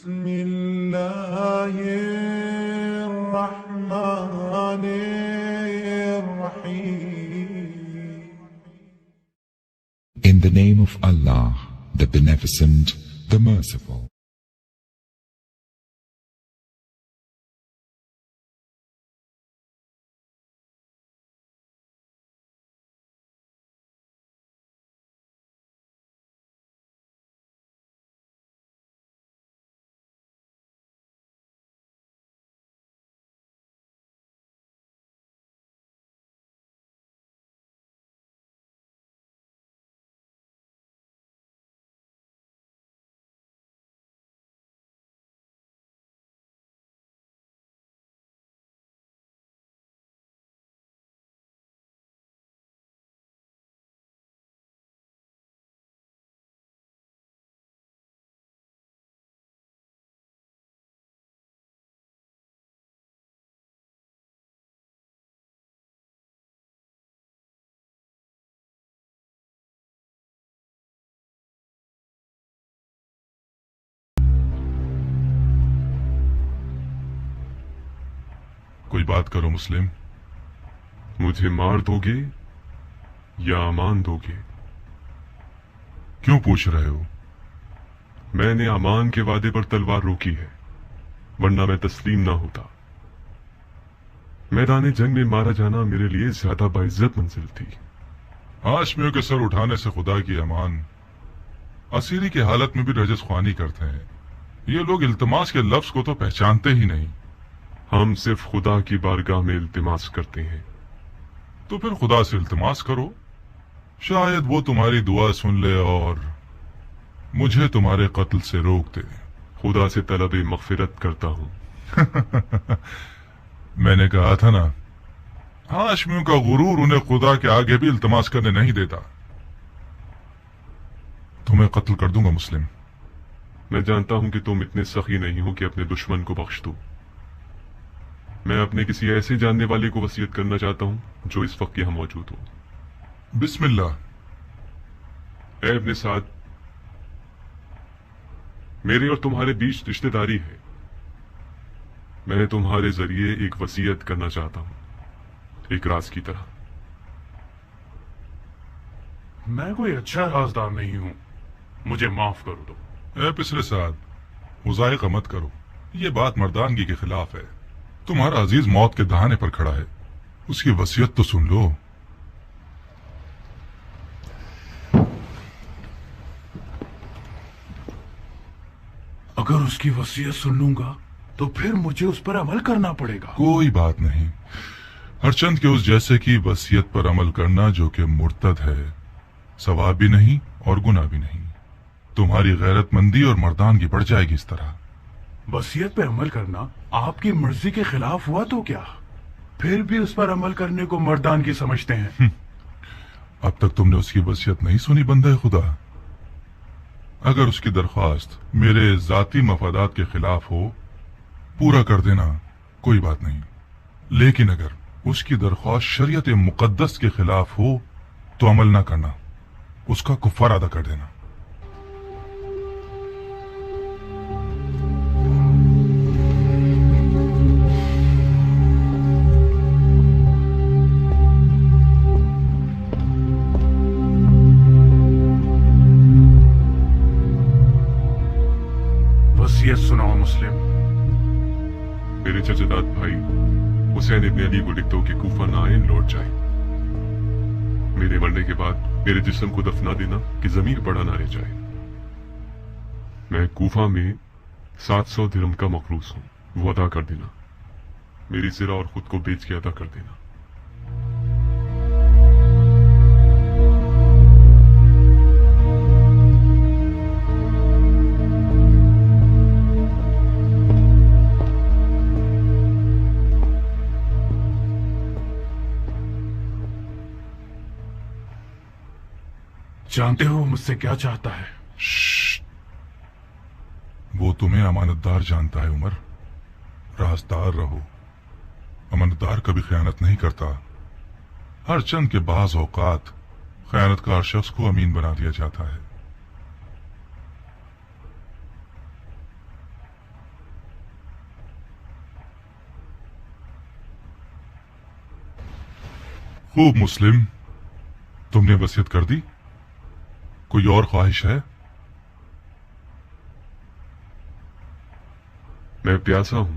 بسم الله الرحمن الرحيم. In the name of Allah, the Beneficent, the Merciful. کوئی بات کرو مسلم. مجھے مار دوگے یا امان دوگے؟ کیوں پوچھ رہے ہو؟ میں نے امان کے وعدے پر تلوار روکی ہے، ورنہ میں تسلیم نہ ہوتا. میدان جنگ میں مارا جانا میرے لیے زیادہ باعزت منزل تھی. ہاشمیوں کے سر اٹھانے سے خدا کی امان. اسیری کی حالت میں بھی رجس خوانی کرتے ہیں. یہ لوگ التماس کے لفظ کو تو پہچانتے ہی نہیں. ہم صرف خدا کی بارگاہ میں التماس کرتے ہیں. تو پھر خدا سے التماس کرو، شاید وہ تمہاری دعا سن لے اور مجھے تمہارے قتل سے روک دے. خدا سے طلب مغفرت کرتا ہوں. میں نے کہا تھا نا، ہاشمیوں کا غرور انہیں خدا کے آگے بھی التماس کرنے نہیں دیتا. تمہیں قتل کر دوں گا مسلم. میں جانتا ہوں کہ تم اتنے سخی نہیں ہو کہ اپنے دشمن کو بخش دو. میں اپنے کسی ایسے جاننے والے کو وصیت کرنا چاہتا ہوں جو اس وقت یہاں موجود ہو. بسم اللہ. اے ابن سعد، میرے اور تمہارے بیچ رشتہ داری ہے. میں تمہارے ذریعے ایک وصیت کرنا چاہتا ہوں، ایک راز کی طرح. میں کوئی اچھا رازدار نہیں ہوں، مجھے معاف کر دو. اے پسر سعد، مضائقہ مت کرو. یہ بات مردانگی کے خلاف ہے. تمہارا عزیز موت کے دہانے پر کھڑا ہے، اس کی وصیت تو سن لو. اگر اس کی وصیت سن لوں گا تو پھر مجھے اس پر عمل کرنا پڑے گا. کوئی بات نہیں. ہرچند کہ اس جیسے کی وصیت پر عمل کرنا جو کہ مرتد ہے، ثواب بھی نہیں اور گناہ بھی نہیں. تمہاری غیرت مندی اور مردانگی بڑھ جائے گی اس طرح. وصیت پہ عمل کرنا آپ کی مرضی کے خلاف ہوا تو کیا؟ پھر بھی اس پر عمل کرنے کو مردانگی سمجھتے ہیں. اب تک تم نے اس کی وصیت نہیں سنی بندہ خدا. اگر اس کی درخواست میرے ذاتی مفادات کے خلاف ہو، پورا کر دینا، کوئی بات نہیں. لیکن اگر اس کی درخواست شریعت مقدس کے خلاف ہو تو عمل نہ کرنا، اس کا کفارہ ادا کر دینا. سناؤ مسلم. میرے چچاداد بھائی حسین ابن علی کو لکھ دو کہ کوفہ نہ آئے، لوٹ جائیں. میرے مرنے کے بعد میرے جسم کو دفنا دینا کہ ضمیر بڑا نہ رہ جائے. میں کوفہ میں 700 درہم کا مقروض ہوں، وہ ادا کر دینا. میری زرہ اور خود کو بیچ کے ادا کر دینا. جانتے ہو مجھ سے کیا چاہتا ہے؟ وہ تمہیں امانتدار جانتا ہے عمر. رازدار رہو. امانتدار کبھی خیانت نہیں کرتا. ہر چند کے بعض اوقات خیانتکار شخص کو امین بنا دیا جاتا ہے. خوب मुस्लिम, तुमने वसीयत कर दी, कोई और ख्वाहिश है? मैं प्यासा हूं,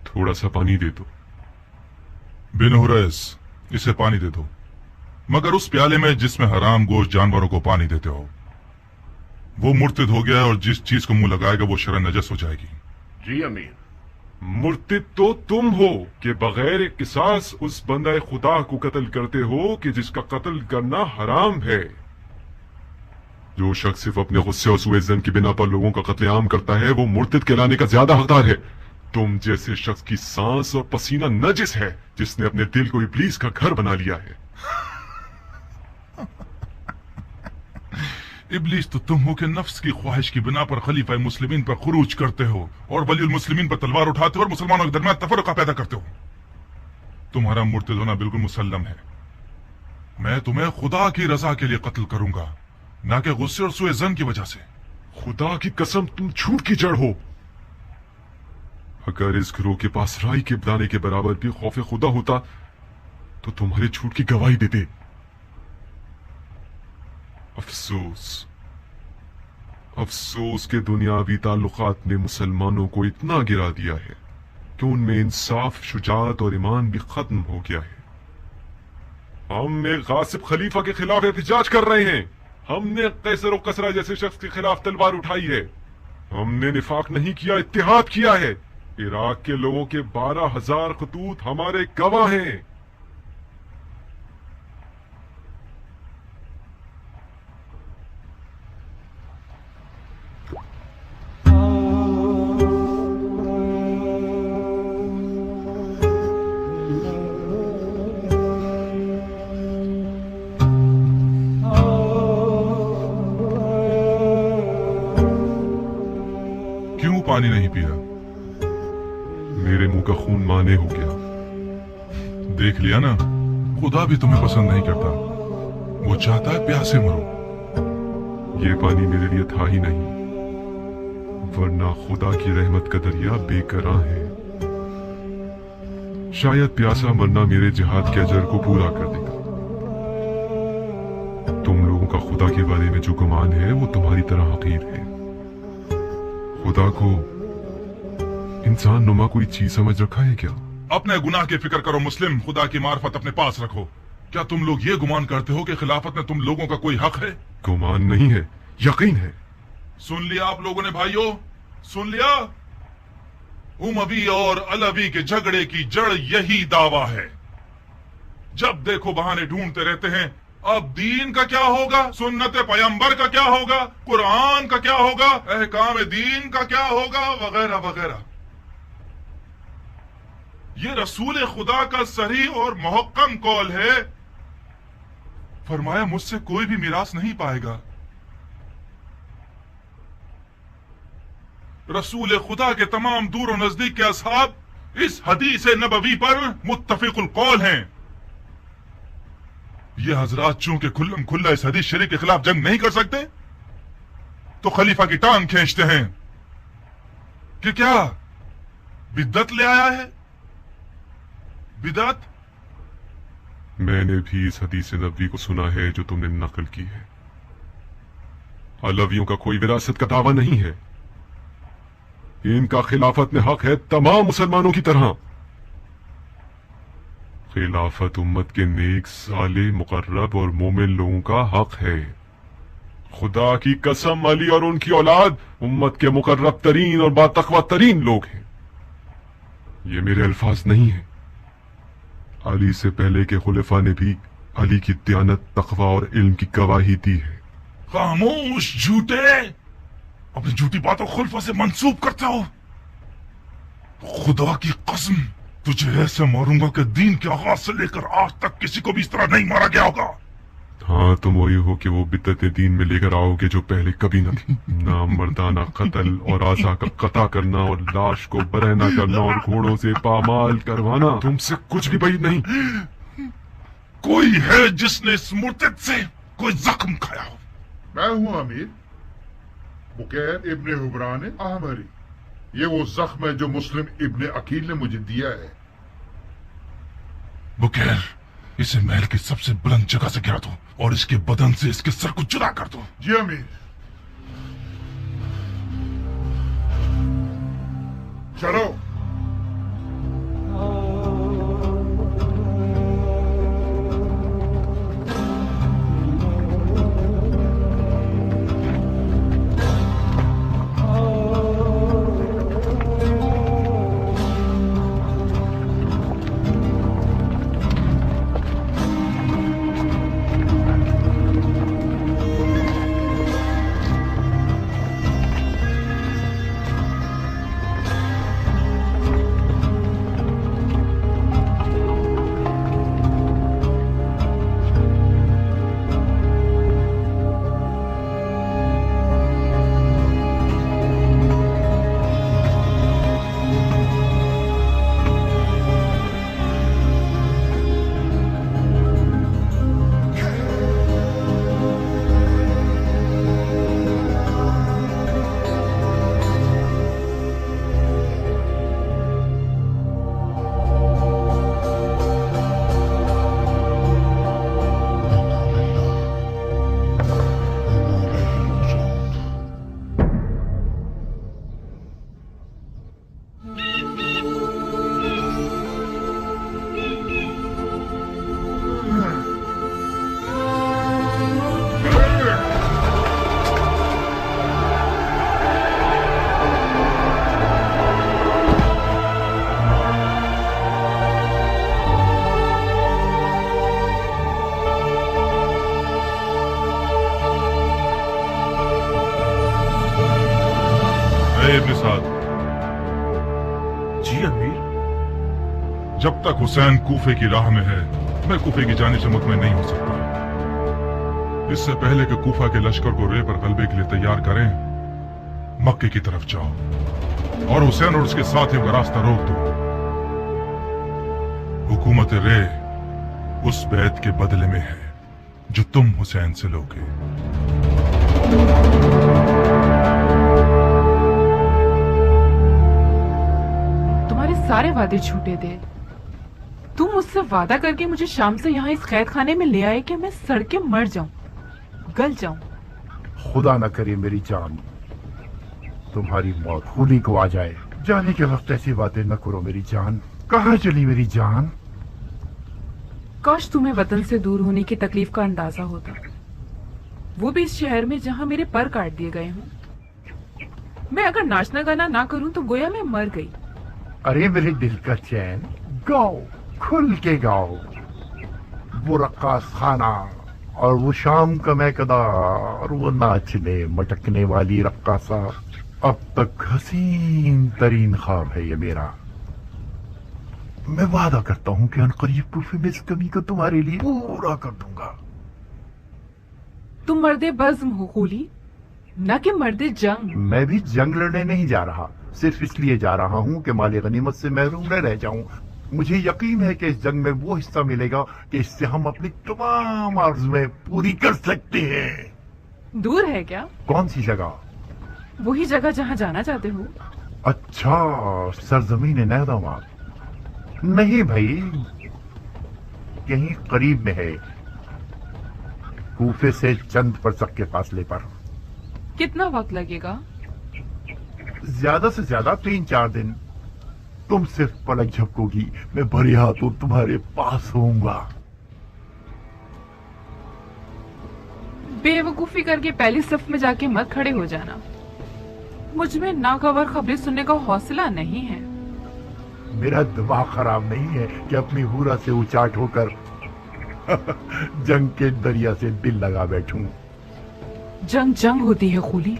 थोड़ा सा पानी दे दो। बिन हुरैस, इसे पानी दे दो, मगर उस प्याले में जिसमें हराम गोश्त जानवरों को पानी देते हो। वो मुर्तिद हो गया और जिस चीज को मुंह लगाएगा वो शरन नजस हो जाएगी। जी अमीर, मुर्तिद तो तुम हो कि बगैर किसास उस बंदा खुदा को कत्ल करते हो कि जिसका कत्ल करना हराम है। जो शख्स सिर्फ अपने गुस्से और सूए ज़न की बिना पर लोगों का कत्लेआम करता है वो मुर्तिद कहलाने का ज्यादा हकदार है। तुम जैसे शख्स की सांस और पसीना नजिस है जिसने अपने दिल को इब्लीस का घर बना लिया है। इब्लीस तो तुम हो कि नफ्स की ख्वाहिश की बिना पर खलीफा मुस्लिमीन पर खुरूज करते हो और वलीउल मुस्लिमीन पर तलवार उठाते हो और मुसलमानों के दरमियान तफरका पैदा करते हो। तुम्हारा मुर्तिद होना बिल्कुल मुसल्लम है। मैं तुम्हें खुदा की रजा के लिए कत्ल करूंगा, ना कि गुस्से और सुए जन की वजह से। खुदा की कसम, तुम झूठ की जड़ हो। अगर इस गिरोह के पास राई के दाने के बराबर भी खौफ खुदा होता तो तुम्हारे झूठ की गवाही देते। अफसोस, अफसोस के दुनियावी ताल्लुकात ने मुसलमानों को इतना गिरा दिया है कि उनमें इंसाफ, शुजाअत और ईमान भी खत्म हो गया है। हम एक गासिब खलीफा के खिलाफ एहतजाज कर रहे हैं। हमने कैसर और कसरा जैसे शख्स के खिलाफ तलवार उठाई है। हमने निफाक नहीं किया, इत्तेहाद किया है। इराक के लोगों के 12,000 खतूत हमारे गवाह हैं। क्यों पानी नहीं पिया? मेरे मुंह का खून माने हो गया। देख लिया ना, खुदा भी तुम्हें पसंद नहीं करता। वो चाहता है प्यासे मरो। ये पानी मेरे लिए था ही नहीं, वरना खुदा की रहमत का दरिया बेकरां है। शायद प्यासा मरना मेरे जिहाद के अजर को पूरा कर देगा। तुम लोगों का खुदा के बारे में जो गुमान है वो तुम्हारी तरह हकीर है। खुदा को इंसान नुमा कोई चीज समझ रखा है क्या? अपने गुनाह की फिक्र करो मुस्लिम, खुदा की मार्फत अपने पास रखो। क्या तुम लोग ये गुमान करते हो कि खिलाफत में तुम लोगों का कोई हक है? गुमान नहीं है, यकीन है। सुन लिया आप लोगों ने भाइयों, सुन लिया? उमवी और अलवी के झगड़े की जड़ यही दावा है। जब देखो बहाने ढूंढते रहते हैं। अब दीन का क्या होगा, सुन्नत पैगंबर का क्या होगा, कुरान का क्या होगा, अहकाम दीन का क्या होगा, वगैरह वगैरह। ये रसूल खुदा का सही और मुहक्कम कौल है। फरमाया मुझसे कोई भी मिरास नहीं पाएगा। रसूल खुदा के तमाम दूर और नजदीक के असहाब इस हदीस नबवी पर मुत्तफिकुल कौल हैं। ये हजरात चूंकि खुल्लम खुल्ला इस हदीस शरीफ के खिलाफ जंग नहीं कर सकते तो खलीफा की टांग खींचते हैं कि क्या बिद्दत ले आया है। बिदअत? मैंने भी इस हदीस नबवी को सुना है जो तुमने नकल की है। अलवियों का कोई विरासत का दावा नहीं है। इनका खिलाफत में हक है तमाम मुसलमानों की तरह। खिलाफत उम्मत के नेक, साले, मुकर्रब और मोमिन लोगों का हक है। खुदा की कसम, अली और उनकी औलाद उम्मत के मुकर्रब तरीन और बातकवा तरीन लोग हैं। ये मेरे अल्फाज नहीं है। अली से पहले के खुलफा ने भी अली की दयानत, तकवा और इल्म की गवाही दी है। खामोश झूठे, अपनी झूठी बातों खुलफा से मंसूब करते हो। खुदा की कसम, तुझे ऐसे मारूंगा कि दीन के आगाज से लेकर आज तक किसी को भी इस तरह नहीं मारा गया होगा। हाँ, तुम वही हो कि वो बिद्दत दीन में लेकर आओगे जो पहले कभी न थी। नाम मर्दाना कत्ल और आजा का कता करना और लाश को बरहना करना और घोड़ों से पामाल करवाना तुमसे कुछ भी بعید नहीं। कोई है जिसने इस मुर्तिद से कोई जख्म खाया हो? मैं हूं अमीर बुकैर इब्ने हुबरान अहमरी। ये वो जख्म है जो मुस्लिम इब्ने अकील ने मुझे दिया है। बुकैर, इसे महल की सबसे बुलंद जगह से गिरा दो और इसके बदन से इसके सर को जुदा कर दो। जी अमीर। चलो। इब्न साद, जी अमीर। जब तक हुसैन कूफे की राह में है मैं कूफे की जानिब से मुतमईन नहीं हो सकता। इससे पहले कि कूफा के लश्कर को रे पर गलबे के लिए तैयार करें, मक्के की तरफ जाओ और हुसैन और उसके साथियों का रास्ता रोक दो। हुकूमत रे उस बैत के बदले में है जो तुम हुसैन से लोगे। तुम्हारे सारे वादे झूठे थे। तुम मुझसे वादा करके मुझे शाम से यहाँ इस कैद खाने में ले आए कि मैं सड़ के मर जाऊं, गल जाऊं। खुदा न करे मेरी जान तुम्हारी मौत खुली को आ जाए। जाने के वक्त ऐसी बातें न करो मेरी जान। कहाँ चली मेरी जान? काश तुम्हें वतन से दूर होने की तकलीफ का अंदाजा होता, वो भी इस शहर में जहाँ मेरे पर काट दिए गए हों। मैं अगर नाचना गाना ना करूं तो गोया मैं मर गई। अरे मेरे दिल का चैन, गाओ, खुल के गाओ। वो रक्कास खाना और वो शाम का मैकदा और वो नाचने मटकने वाली रक्कासा, अब तक हसीन तरीन ख्वाब है ये मेरा। मैं वादा करता हूँ कि अनकरीब कूफे में इस कमी को तुम्हारे लिए पूरा कर दूंगा। तुम मर्दे बज़्म हो खूली, न कि मर्दे जंग। मैं भी जंग लड़ने नहीं जा रहा, सिर्फ इसलिए जा रहा हूँ कि माले गनीमत से महरूम न रह जाऊं। मुझे यकीन है कि इस जंग में वो हिस्सा मिलेगा कि इससे हम अपनी तमाम आरज़ुएं पूरी कर सकते हैं। दूर है क्या? कौन सी जगह? वही जगह जहाँ जाना चाहते हो। अच्छा, सरजमीन नैदाबाद। नहीं भाई, यहीं करीब में है, कूफे से चंद परसक के फासले पर। कितना वक्त लगेगा? ज्यादा से ज्यादा 3-4 दिन। तुम सिर्फ पलक झपकोगी, मैं भरे हाथों तुम्हारे पास होऊंगा। बेवकूफी करके पहली सफ में जाके मत खड़े हो जाना। मुझ में नाखबर खबरें सुनने का हौसला नहीं है। मेरा दिमाग खराब नहीं है कि अपनी हूरा से उचाट होकर जंग के दरिया से दिल लगा बैठूं। जंग जंग होती है खूली।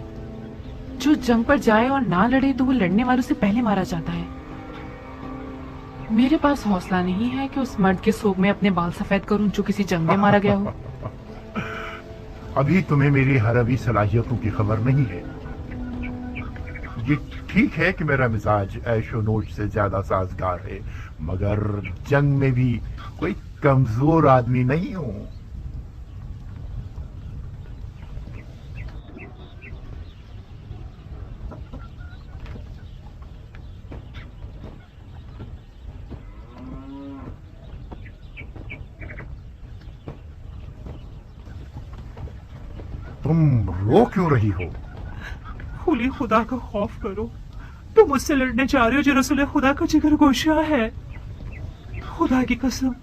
जो जंग पर जाए और ना लड़े तो वो लड़ने वालों से पहले मारा जाता है। मेरे पास हौसला नहीं है कि उस मर्द के सोग में अपने बाल सफेद करूं जो किसी जंग में मारा गया हो। अभी तुम्हें मेरी हरबी सलाहियतों की खबर नहीं है। ये ठीक है कि मेरा मिजाज ऐशो नोश से ज्यादा साजगार है, मगर जंग में भी कोई कमजोर आदमी नहीं हूं। तुम रो क्यों रही हो? खुली खुदा का खौफ करो, तुम मुझसे लड़ने जा रहे हो जो रसूल खुदा का जिगर गोशा है। खुदा की कसम,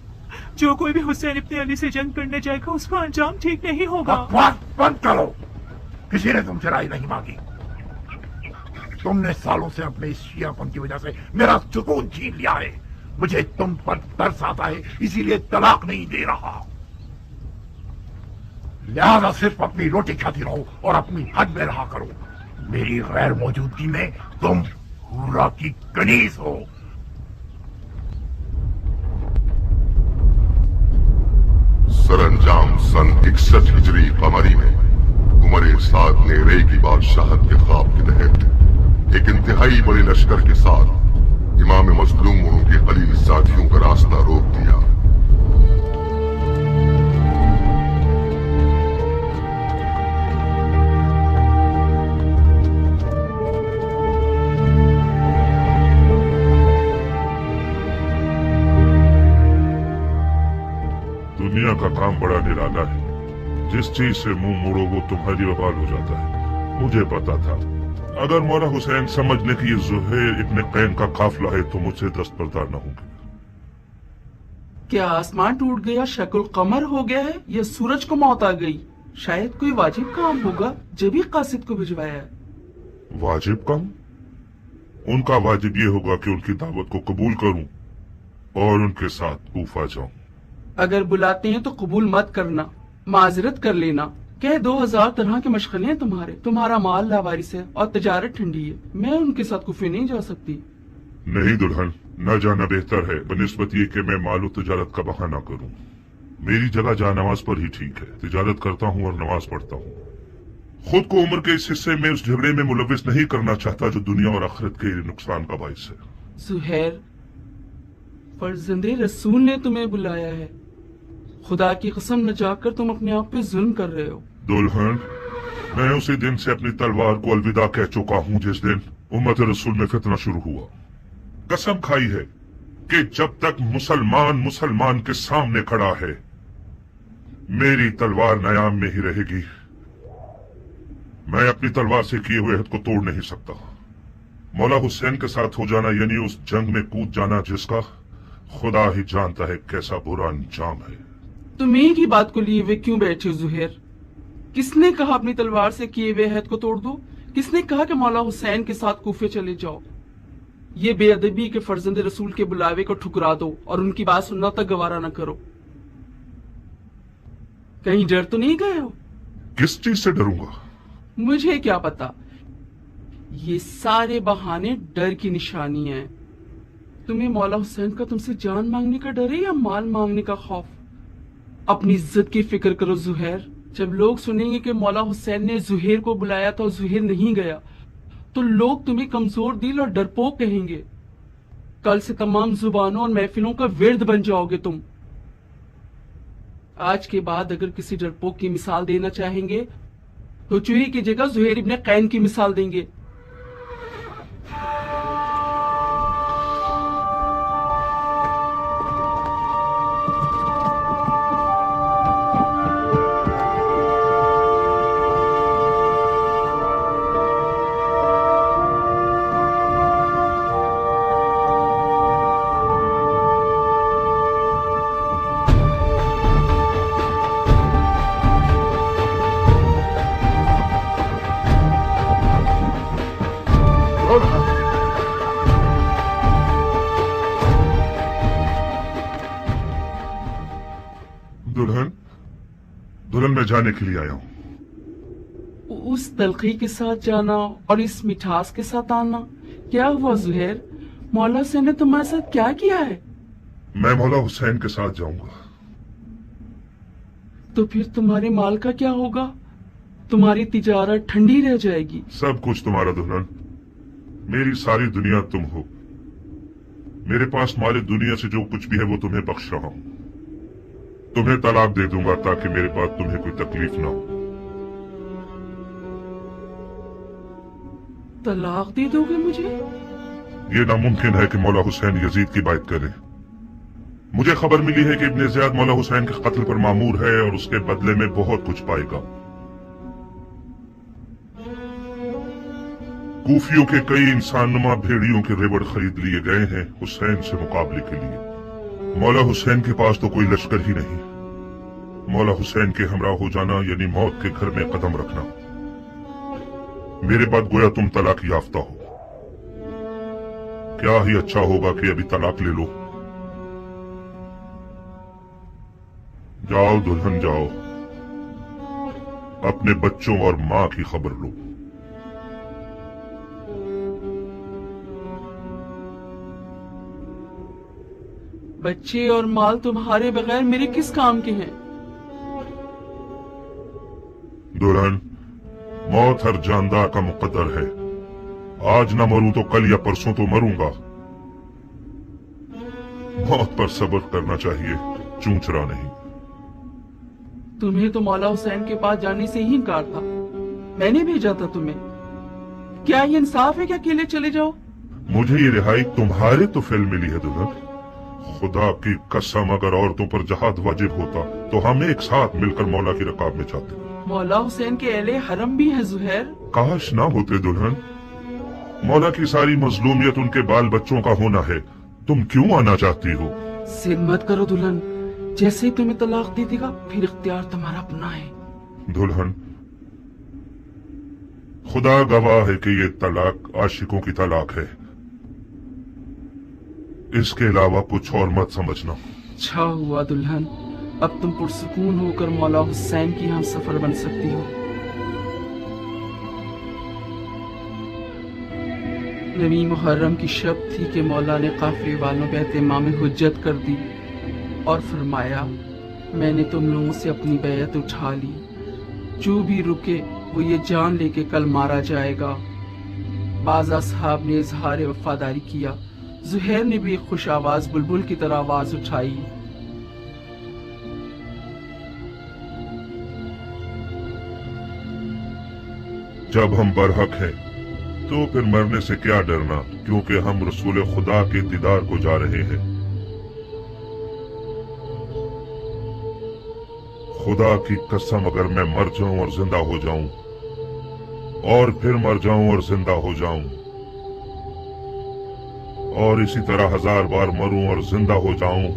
जो कोई भी हुसैन इब्ने अली से जंग करने जाएगा उसका अंजाम ठीक नहीं होगा। बकवास बंद करो, किसी ने तुमसे राय नहीं मांगी। तुमने सालों से अपने इस शियापन की वजह से मेरा सुकून छीन लिया है। मुझे तुम पर तरस आता है, इसीलिए तलाक नहीं दे रहा। लिहाजा सिर्फ अपनी रोटी खाती रहो और अपनी हद में रहा करो। मेरी गैर मौजूदगी में तुम हुरा की कनीज हो। सरअंजाम सन 61 हिजरी कमरी में उमर साद ने रे की बादशाहत के ख्वाब के तहत एक इंतहाई बड़े लश्कर के साथ इमाम मजलूम और उनके कलील साथियों का रास्ता रोक दिया। दुनिया का काम बड़ा निराला है, जिस चीज से मुंह मोड़ो वो तुम्हारी वबाल हो जाता है। मुझे पता था अगर मौला हुसैन समझ ले कि ये ज़ुहैर इब्ने कैन का काफिला है तो मुझसे दस्तबरदार न होंगे। क्या आसमान टूट गया, शक्ल कमर हो गया है, या सूरज को मौत आ गई? शायद कोई वाजिब काम होगा जब ही कासिद को भिजवाया है। वाजिब काम? उनका वाजिब ये होगा कि उनकी दावत को कबूल करूं और उनके साथ कूफा जाऊं। अगर बुलाते हैं तो कबूल मत करना, माजरत कर लेना। कह 2000 तरह के मशगले हैं तुम्हारा माल लावारिस है और तजारत ठंडी है। मैं उनके साथ कुफे नहीं जा सकती। नहीं दुल्हन, न जाना बेहतर है बनिस्बत ये कि मैं माल और तजारत का बहाना करूं। मेरी जगह जा नमाज पर ही ठीक है। तजारत करता हूं और नमाज पढ़ता हूं। खुद को उम्र के इस हिस्से में उस झगड़े में मुलविस नहीं करना चाहता जो दुनिया और आखिरत के नुकसान का बाइस है। ज़ुहैर, फर्जंदे रसूल ने तुम्हें बुलाया है। खुदा की कसम न जाकर तुम अपने आप पे जुल्म कर रहे हो। दुल्हन, मैं उसी दिन से अपनी तलवार को अलविदा कह चुका हूँ जिस दिन उम्मत रसूल में फितना शुरू हुआ। कसम खाई है कि जब तक मुसलमान के सामने खड़ा है मेरी तलवार नयाम में ही रहेगी। मैं अपनी तलवार से किए हुए हद को तोड़ नहीं सकता। मौला हुसैन के साथ हो जाना यानी उस जंग में कूद जाना जिसका खुदा ही जानता है कैसा बुरा अंजाम है। तुम एक ही बात को लिए हुए क्यों बैठे हो ज़ुहैर? किसने कहा अपनी तलवार से किए हुए हद को तोड़ दो? किसने कहा कि मौला हुसैन के साथ कूफे चले जाओ? ये बेअदबी के फर्जंद रसूल के बुलावे को ठुकरा दो और उनकी बात सुनना तक गवारा न करो। कहीं डर तो नहीं गए हो? किस चीज से डरूंगा? मुझे क्या पता। ये सारे बहाने डर की निशानी है। तुम्हें मौला हुसैन का तुमसे जान मांगने का डर है या माल मांगने का खौफ? अपनी इज्जत की फिक्र करो ज़ुहैर। जब लोग सुनेंगे कि मौला हुसैन ने ज़ुहैर को बुलाया तो ज़ुहैर नहीं गया तो लोग तुम्हें कमजोर दिल और डरपोक कहेंगे। कल से तमाम जुबानों और महफिलों का विर्द बन जाओगे तुम। आज के बाद अगर किसी डरपोक की मिसाल देना चाहेंगे तो चूहे की जगह ज़ुहैर इब्ने कैन की मिसाल देंगे। दुल्हन मैं जाने के लिए आया हूँ। उस तलखी के साथ जाना और इस मिठास के साथ आना, क्या हुआ ज़ुहैर? मौला हुसैन ने तुम्हारे साथ क्या किया है? मैं मौला हुसैन के साथ जाऊंगा। तो फिर तुम्हारे माल का क्या होगा? तुम्हारी तिजारत ठंडी रह जाएगी। सब कुछ तुम्हारा दुल्हन, मेरी सारी दुनिया तुम हो। मेरे पास माले दुनिया से जो कुछ भी है वो तुम्हें बख्श रहा हूँ। तुम्हें तलाक दे दूंगा ताकि मेरे बाद तुम्हें कोई तकलीफ ना हो। तलाक दे दोगे मुझे? ये नामुमकिन है कि मौला हुसैन यजीद की बात करे। मुझे खबर मिली है कि इब्ने ज़ियाद मौला हुसैन के कत्ल पर मामूर है और उसके बदले में बहुत कुछ पाएगा। कूफियों के कई इंसानुमा भेड़ियों के रेवड़ खरीद लिए गए हैं हुसैन से मुकाबले के लिए। मौला हुसैन के पास तो कोई लश्कर ही नहीं। मौला हुसैन के हमरा हो जाना यानी मौत के घर में कदम रखना। मेरे बाद गोया तुम तलाक याफ्ता हो। क्या ही अच्छा होगा कि अभी तलाक ले लो। जाओ दुल्हन जाओ, अपने बच्चों और मां की खबर लो। बच्चे और माल तुम्हारे बगैर मेरे किस काम के हैं? दुल्हन, मौत हर जानदार का मुकद्दर है। आज न मरूं तो कल या परसों तो मरूंगा। मौत पर सब्र करना चाहिए, चूंचरा नहीं। तुम्हें तो मौला हुसैन के पास जाने से ही इनकार था। मैंने भेजा था तुम्हें। क्या ये इंसाफ है कि अकेले चले जाओ? मुझे ये रिहाई तुम्हारे तो फेल मिली है दुल्हन। खुदा की कसम, अगर औरतों पर जहाद वाजिब होता तो हम एक साथ मिलकर मौला की रकाब में जाते। मौला हुसैन के अहले हरम भी हैं जुहैर। काश ना होते दुल्हन। मौला की सारी मजलूमियत उनके बाल बच्चों का होना है। तुम क्यों आना चाहती हो? जिद मत करो दुल्हन, जैसे ही तुम्हें तलाक दे देगा फिर इख्तियार तुम्हारा अपना है। दुल्हन, खुदा गवाह है कि ये तलाक आशिकों की तलाक है। इसके अलावा कुछ और मत समझना। अच्छा हुआ दुल्हन, अब तुम पुरसुकून होकर मौला हुसैन की हम सफर बन सकती हो। नवी मुहर्रम की शब थी कि मौला ने काफिले वालों पे एहतिमाम हुज्जत कर दी और फरमाया, मैंने तुम लोगों से अपनी बैयत उठा ली। जो भी रुके वो ये जान ले के कल मारा जाएगा। बाज़ असहाब ने इजहार वफादारी किया। जुहैर ने भी खुश आवाज बुलबुल की तरह आवाज उठाई। जब हम बरहक हैं तो फिर मरने से क्या डरना, क्योंकि हम रसूल खुदा के दीदार को जा रहे हैं। खुदा की कसम, अगर मैं मर जाऊं और जिंदा हो जाऊं और फिर मर जाऊं और जिंदा हो जाऊं और इसी तरह 1000 बार मरूं और जिंदा हो जाऊं,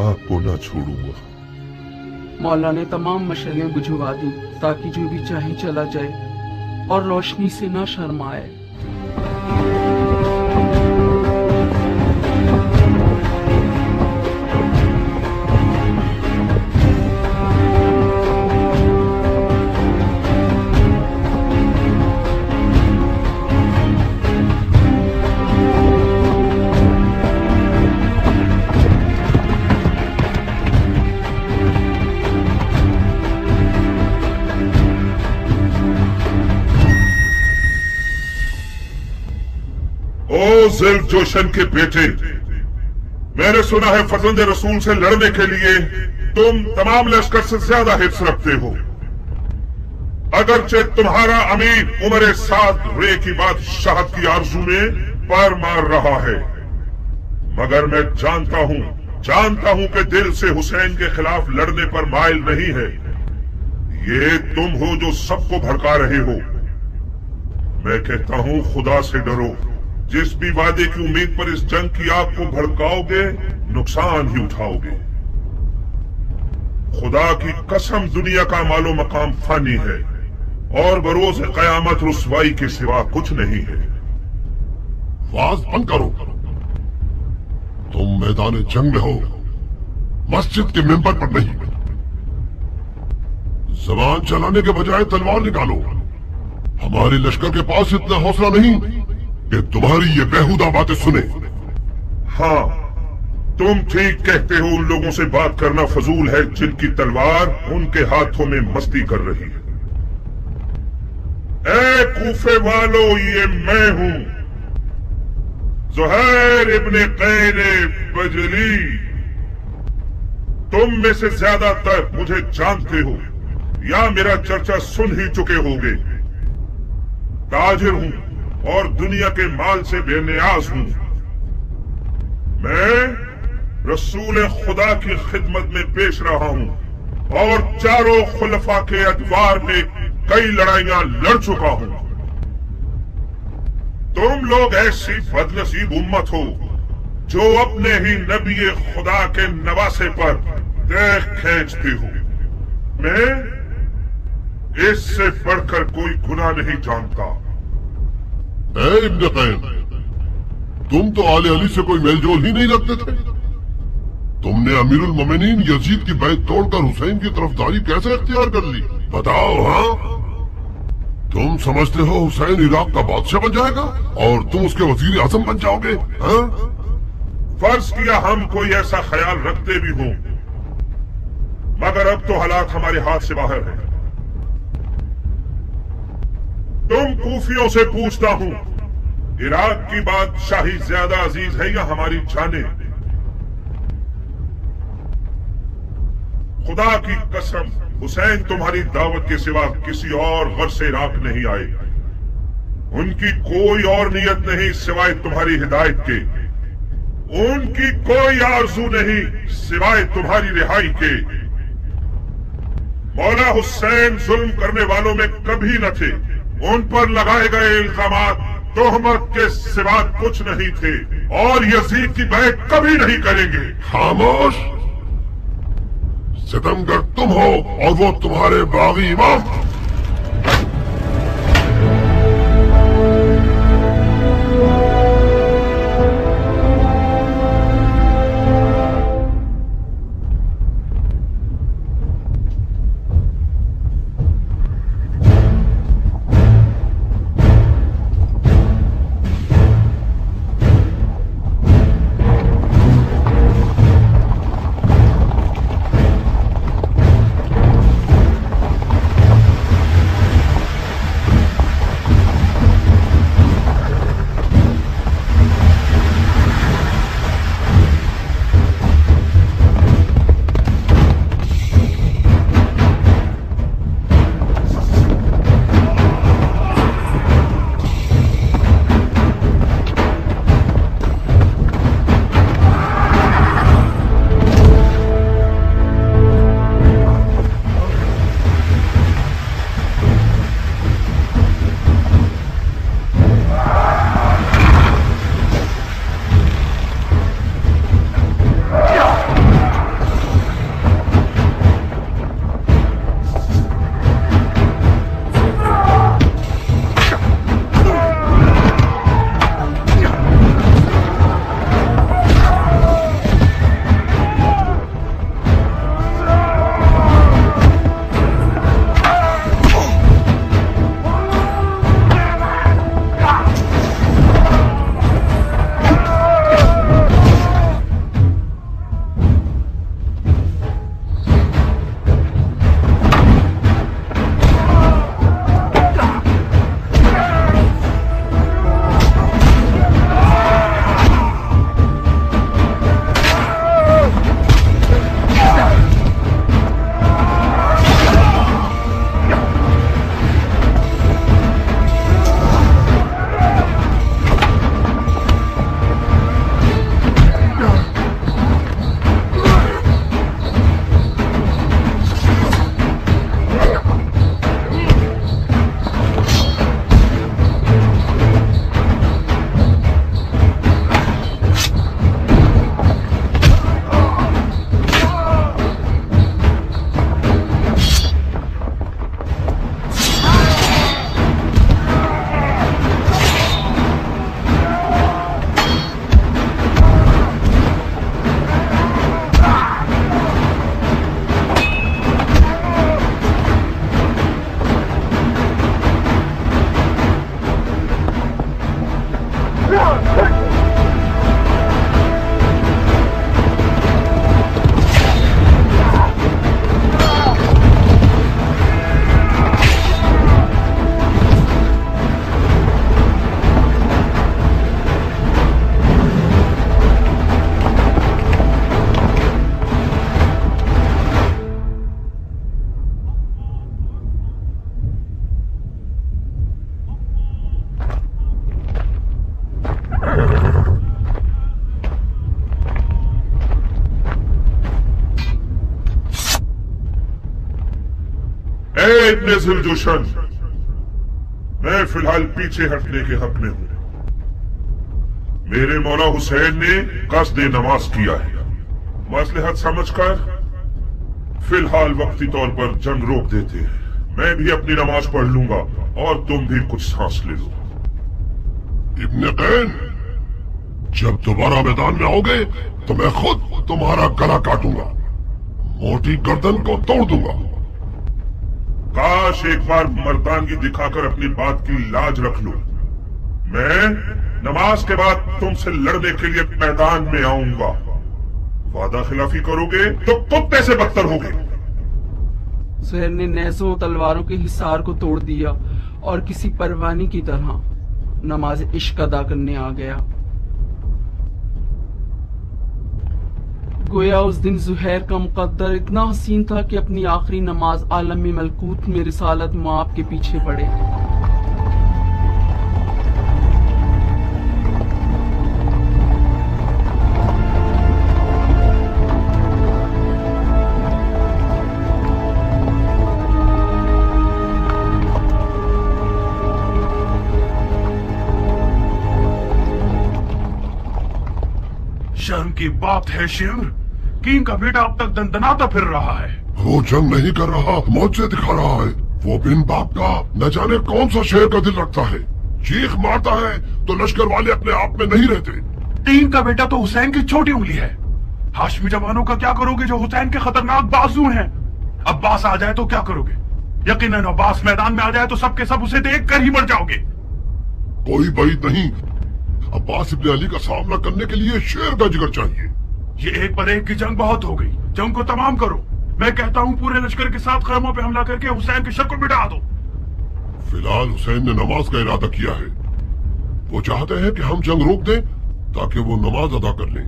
आपको न छोड़ूंगा। मौला ने तमाम मशलें बुझवा दी ताकि जो भी चाहे चला जाए और रोशनी से न शर्माए। ज़ुल्फ़ जोशन के बेटे, मैंने सुना है फजल रसूल से लड़ने के लिए तुम तमाम लश्कर से ज्यादा हिर्स रखते हो। अगरचे तुम्हारा अमीर उमर साद रे की बात शहद की आरजू में पैर मार रहा है, मगर मैं जानता हूं कि दिल से हुसैन के खिलाफ लड़ने पर माइल नहीं है। ये तुम हो जो सबको भड़का रहे हो। मैं कहता हूं खुदा से डरो। जिस भी वादे की उम्मीद पर इस जंग की आग को भड़काओगे नुकसान ही उठाओगे। खुदा की कसम, दुनिया का मालो मकाम फानी है और बरोज कयामत रुसवाई के सिवा कुछ नहीं है। आवाज बंद करो। तुम मैदान जंग में हो, मस्जिद के मेंबर पर नहीं। जबान चलाने के बजाय तलवार निकालो। हमारे लश्कर के पास इतना हौसला नहीं कि तुम्हारी ये बेहुदा बातें सुने। हाँ, तुम ठीक कहते हो। उन लोगों से बात करना फजूल है जिनकी तलवार उनके हाथों में मस्ती कर रही है। ए कूफे वालों, ये मैं हूं, ज़ुहैर इब्ने क़ैरे बजली। तुम में से ज्यादातर मुझे जानते हो या मेरा चर्चा सुन ही चुके होगे। ताजिर हूं और दुनिया के माल से बेनियाज हूं। मैं रसूल खुदा की खिदमत में पेश रहा हूं और चारों खुलफा के अदवार में कई लड़ाइयां लड़ चुका हूं। तुम लोग ऐसी बदनसीब उम्मत हो जो अपने ही नबी खुदा के नवासे पर देख खींचती हो। मैं इससे बढ़कर कोई गुनाह नहीं जानता। ए इब्न कैम, तुम तो आले अली से कोई मेलजोल ही नहीं रखते थे। तुमने अमीरुल मोमिनीन यजीद की बैत तोड़कर हुसैन की तरफदारी कैसे इख्तियार कर ली? बताओ। हाँ, तुम समझते हो हुसैन इराक का बादशाह बन जाएगा और तुम उसके वजीर आजम बन जाओगे? हाँ? फर्ज किया हम कोई ऐसा ख्याल रखते भी हों, मगर अब तो हालात हमारे हाथ से बाहर है। तुम कूफियों से पूछता हूं, इराक की बादशाही ज्यादा अजीज है या हमारी जाने? खुदा की कसम, हुसैन तुम्हारी दावत के सिवा किसी और गर्ज से इराक नहीं आए। उनकी कोई और नियत नहीं सिवाय तुम्हारी हिदायत के। उनकी कोई आरजू नहीं सिवाय तुम्हारी रिहाई के। मौला हुसैन जुल्म करने वालों में कभी न थे। उन पर लगाए गए इल्जामात तोहमत के सिवा कुछ नहीं थे और यजीद की बैत कभी नहीं करेंगे। खामोश! सितमगर तुम हो और वो तुम्हारे बागी इमाम। इब्ने ज़ुलजुशन, मैं फिलहाल पीछे हटने के हक में हूं। मेरे मौला हुसैन ने कस्द नमाज किया है। मसलहत समझकर फिलहाल वक्ती तौर पर जंग रोक देते हैं। मैं भी अपनी नमाज पढ़ लूंगा और तुम भी कुछ सांस ले लो। इब्ने कैन, जब दोबारा मैदान में आओगे तो मैं खुद तुम्हारा गला काटूंगा, मोटी गर्दन को तोड़ दूंगा। काश एक बार मर्दानगी दिखाकर अपनी बात की लाज रख लो। मैं नमाज के बाद तुमसे लड़ने के लिए मैदान में आऊंगा। वादा खिलाफी करोगे तो कुत्ते से बदतर होगे। सुहेल ने नेज़ों तलवारों के हिसार को तोड़ दिया और किसी परवानी की तरह नमाज इश्क अदा करने आ गया। गोया उस दिन जुहैर का मुकद्दर इतना हसीन था कि अपनी आखिरी नमाज आलम मलकूत में रिसालत मुआब के पीछे पड़े। शर्म की बात है शिमर, किंग का बेटा अब तक दंदनाता फिर रहा है। वो जंग नहीं कर रहा, मौजे दिखा रहा है। वो बिन बाप का न जाने कौन सा शेर का दिल रखता है। चीख मारता है तो लश्कर वाले अपने आप में नहीं रहते। किंग का बेटा तो हुसैन की छोटी उंगली है। हाशमी जवानों का क्या करोगे जो हुसैन के खतरनाक बाजू हैं? अब्बास आ जाए तो क्या करोगे? यकीनन अब्बास मैदान में आ जाए तो सबके सब उसे देख कर ही मर जाओगे। कोई बईद नहीं, अब्बास इब्ने अली का सामना करने के लिए शेर का जिगर चाहिए। ये एक पर एक की जंग बहुत हो गई, जंग को तमाम करो। मैं कहता हूँ पूरे लश्कर के साथ खैमों पे हमला करके हुसैन के शक को मिटा दो। फिलहाल हुसैन ने नमाज का इरादा किया है। वो चाहते हैं कि हम जंग रोक दें ताकि वो नमाज अदा कर लें।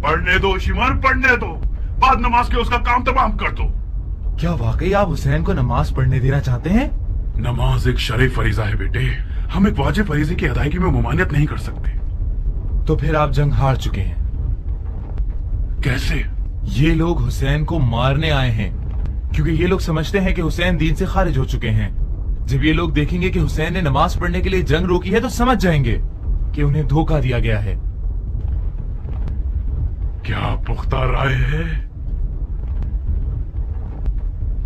पढ़ने दो शिमर, पढ़ने दो। बाद नमाज के उसका काम तमाम कर दो। क्या वाकई आप हुसैन को नमाज पढ़ने देना चाहते हैं? नमाज एक शरई फरीजा है बेटे, हम एक वाजिब फरीजे की अदायगी में मुमानियत नहीं कर सकते। तो फिर आप जंग हार चुके हैं। कैसे? ये लोग हुसैन को मारने आए हैं, क्योंकि ये लोग समझते हैं कि हुसैन दीन से खारिज हो चुके हैं। जब ये लोग देखेंगे कि हुसैन ने नमाज पढ़ने के लिए जंग रोकी है तो समझ जाएंगे कि उन्हें धोखा दिया गया है। क्या पुख्ता राय है?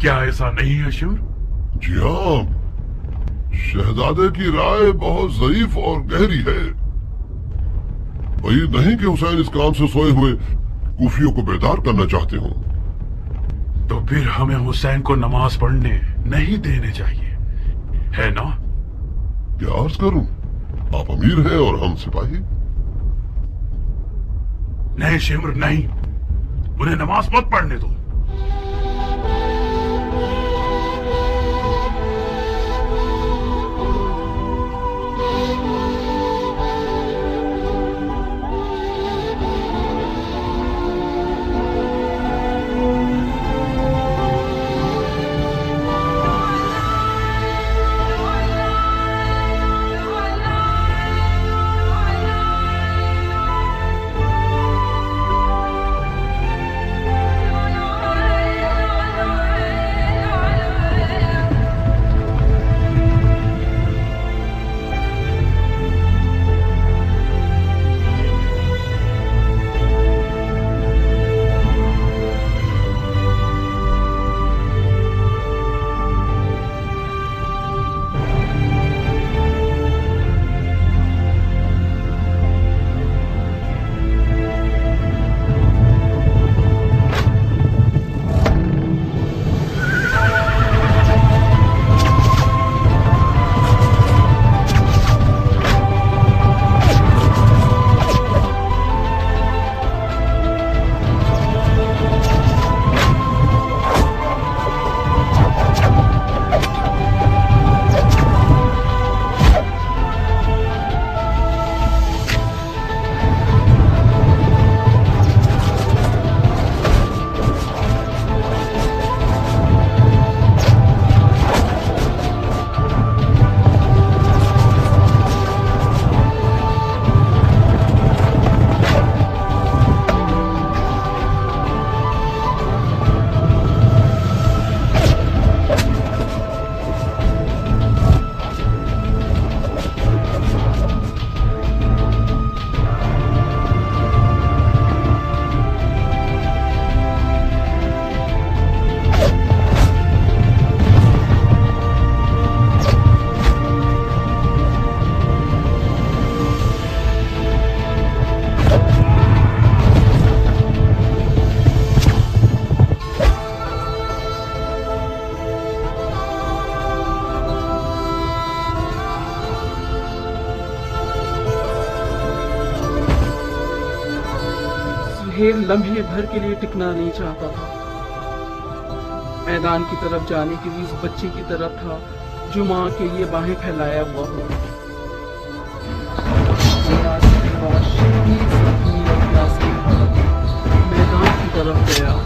क्या ऐसा नहीं है शिवर? जी हाँ, शहजादे की राय बहुत ज़ईफ और गहरी है। वही नहीं कि हुसैन इस काम से सोए हुए कूफियों को बेदार करना चाहते हो। तो फिर हमें हुसैन को नमाज पढ़ने नहीं देने चाहिए, है ना? क्या अर्ज करूं, आप अमीर हैं और हम सिपाही। नहीं शिमर नहीं, उन्हें नमाज मत पढ़ने दो। ڈھیر لمحے بھر کے لیے ٹکنا نہیں چاہتا تھا۔ میدان کی طرف جانے کے لیے اس بچے کی طرح تھا جو ماں کے لیے باہیں پھیلایا ہوا ہو۔ میدان کی طرف گیا۔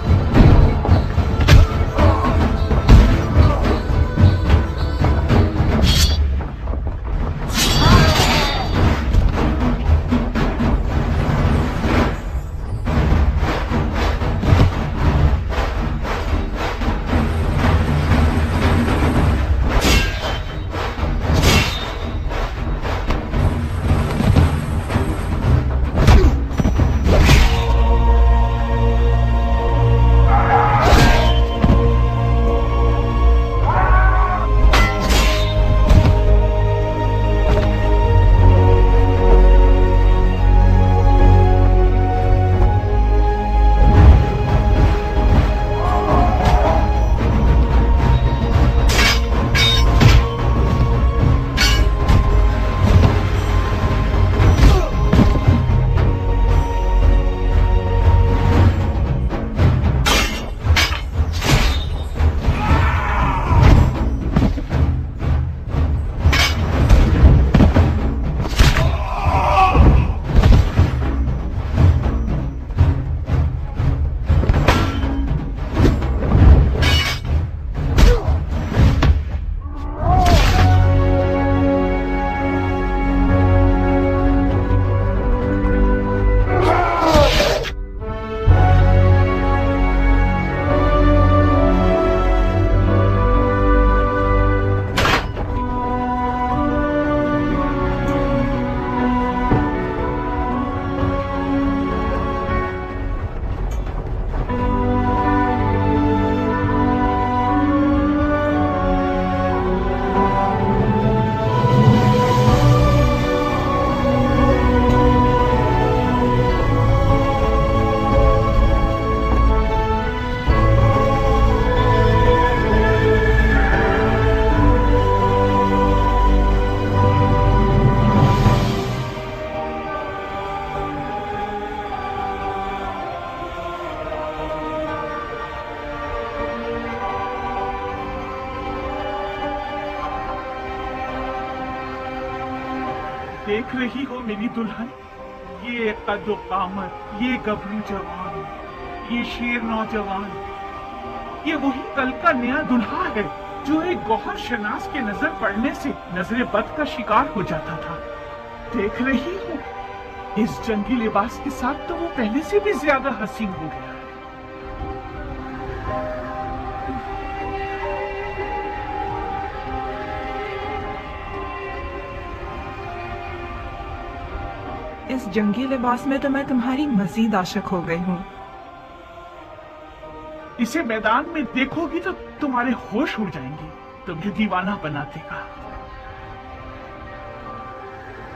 دیکھ رہی ہو میری دلہن، یہ قد و قامت، یہ گبرو جوان، یہ شیر نوجوان، یہ وہی کل کا نیا دلہا ہے جو ایک گوہر شناس کے نظر پڑنے سے نظر بد کا شکار ہو جاتا تھا۔ دیکھ رہی ہو اس جنگی لباس کے ساتھ تو وہ پہلے سے بھی زیادہ حسین ہو گیا۔ اس جنگی لباس میں تو میں تمہاری مزید عاشق ہو گئی ہوں۔ اسے میدان میں دیکھو گی تو تمہارے ہوش اڑ جائیں گے، تمہیں دیوانہ بنا دے گا۔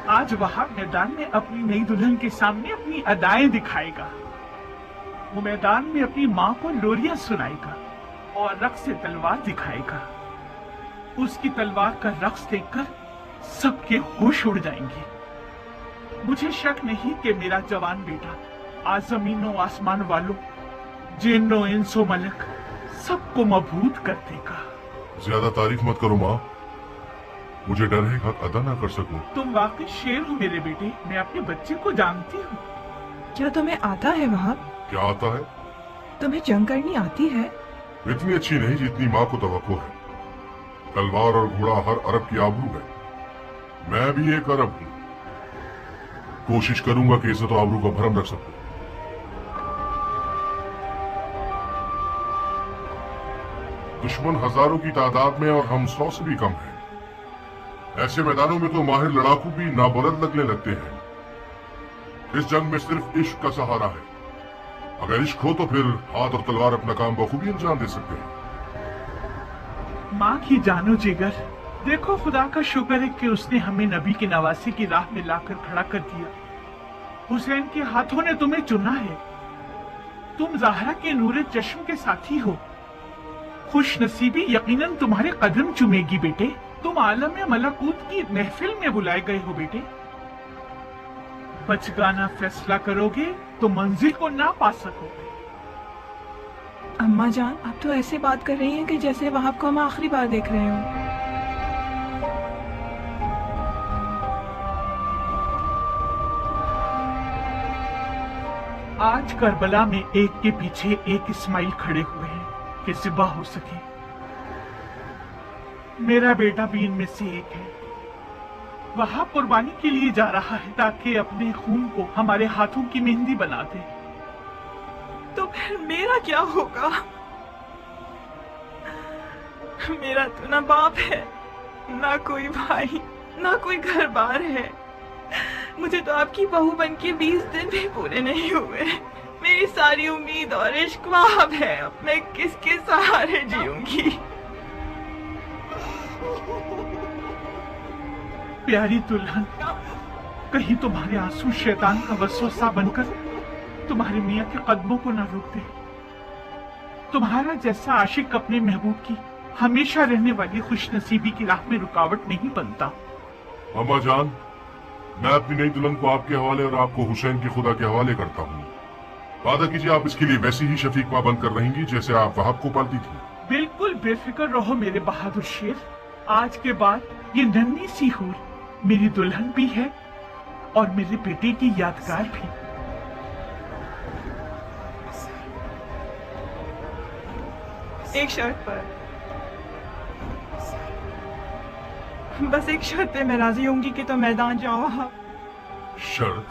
آج وہاں میدان میں اپنی نئی دلہن کے سامنے اپنی ادائیں دکھائے گا۔ وہ میدان میں اپنی ماں کو لوریاں سنائے گا اور رقص تلوار دکھائے گا۔ اس کی تلوار کا رقص دیکھ کر سب کے ہوش اڑ جائیں گے۔ مجھے شک نہیں کہ میرا جوان بیٹا آج زمین و آسمان والوں، جن و انس و ملک سب کو مبہوت کر دے گا۔ زیادہ تعریف مت کرو ماں، مجھے ڈر ہے حق ادا نہ کر سکوں۔ تم واقعی شیر ہو میرے بیٹے، میں اپنے بچے کو جانتی ہوں۔ کیا تمہیں آتا ہے وہاب؟ کیا آتا ہے؟ تمہیں جنگ کرنی آتی ہے؟ اتنی اچھی نہیں جتنی ماں کو توقع ہے۔ تلوار اور گھوڑا ہر عرب کی آبرو ہے، میں بھی ایک عرب ہوں۔ کوشش کروں گا کہ عزت و آبرو کا بھرم رکھ سکوں۔ دشمن ہزاروں کی تعداد میں اور ہم 100 سے بھی کم ہیں۔ ایسے میدانوں میں تو ماہر لڑاکو بھی نابلد لگنے لگتے ہیں۔ اس جنگ میں صرف عشق کا سہارا ہے۔ اگر عشق ہو تو پھر ہاتھ اور تلوار اپنا کام بخوبی انجام دے سکتے ہیں۔ ماں کی جانو جگر، دیکھو خدا کا شکر ہے کہ اس نے ہمیں نبی کے نواسی کی راہ میں لا کر کھڑا کر دیا۔ حسین کے ہاتھوں نے تمہیں چنا ہے۔ تم زہرا کے نور چشم کے ساتھی ہو۔ خوش نصیبی یقیناً تمہارے قدم چومے گی بیٹے۔ تم عالم ملکوت کی محفل میں بلائے گئے ہو بیٹے۔ बचगाना फैसला करोगे तो मंजिल को ना पा सकोगे। अम्मा जान, आप तो ऐसे बात कर रही हैं कि जैसे वहाब को हम आखिरी बार देख रहे हो। आज करबला में एक के पीछे एक इस्माइल खड़े हुए हैं कि ज़िबा हो सके। मेरा बेटा भी इनमें से एक है। वह कुर्बानी के लिए जा रहा है ताकि अपने खून को हमारे हाथों की मेहंदी बना दे। तो फिर मेरा क्या होगा? मेरा तो ना बाप है, ना कोई भाई, ना कोई घर बार है। मुझे तो आपकी बहू बन के 20 दिन भी पूरे नहीं हुए। मेरी सारी उम्मीद और इश्क वहाब है। अब मैं किसके सहारे जीऊंगी? प्यारी दुल्हन, कहीं तुम्हारे आंसू शैतान का वसवसा बनकर तुम्हारे मियाँ के कदमों को न रोक दे। तुम्हारा जैसा आशिक अपने महबूब की हमेशा रहने वाली खुशनसीबी की राह में रुकावट नहीं बनता। अम्मा जान, मैं अपनी नई दुल्हन को आपके हवाले और आपको हुसैन की खुदा के हवाले करता हूँ। वादा कीजिए आप इसके लिए वैसी ही शफीक मां बनकर रहेंगी जैसे आप वहाब को पालती थी। बिल्कुल बेफिक्र रहो मेरे बहादुर शेर। आज के बाद ये नन्ही सी हूर मेरी दुल्हन भी है और मेरे बेटे की यादगार भी। एक शर्त पर, बस एक शर्त पे मैं राजी होंगी कि तो मैदान जाओ वहां। शर्त?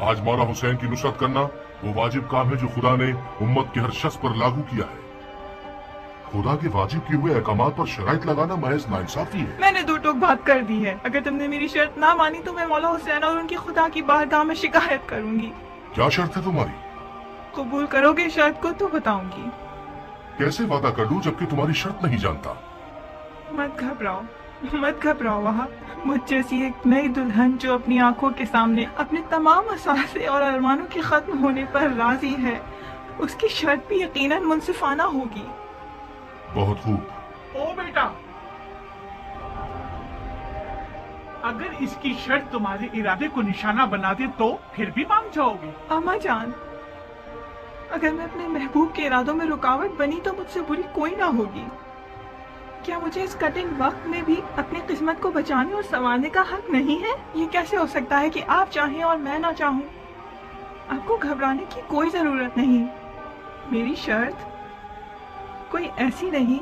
आज मौला हुसैन की नुसरत करना वो वाजिब काम है जो खुदा ने उम्मत के हर शख्स पर लागू किया है। खुदा के वाजिब किए हुए अहकामात पर शराइत लगाना महज नाइंसाफी है। मैंने दो टोक बात कर दी है। अगर तुमने मेरी शर्त ना मानी तो मैं मौला हुसैन और उनकी खुदा की बारगाह में शिकायत करूंगी। क्या शर्त है तुम्हारी? कबूल करोगे शर्त को तो बताऊंगी। कैसे वादा कर लूं जबकि तुम्हारी शर्त नहीं जानता? मत घबराओ, मत घबराओ वहाँ। मुझ जैसी एक नई दुल्हन जो अपनी आंखों के सामने अपने तमाम असासे और अरमानों के खत्म होने पर राजी है, उसकी शर्त भी यकीनन मुनसिफाना होगी। बहुत खूब। ओ बेटा, अगर इसकी शर्त तुम्हारे इरादे को निशाना बना दे तो फिर भी मान जाओगे? अम्मा जान, अगर मैं अपने महबूब के इरादों में रुकावट बनी तो मुझसे बुरी कोई ना होगी। क्या मुझे इस कठिन वक्त में भी अपनी किस्मत को बचाने और संवारने का हक नहीं है? ये कैसे हो सकता है कि आप चाहें और मैं ना चाहूं? आपको घबराने की कोई जरूरत नहीं। मेरी शर्त कोई ऐसी नहीं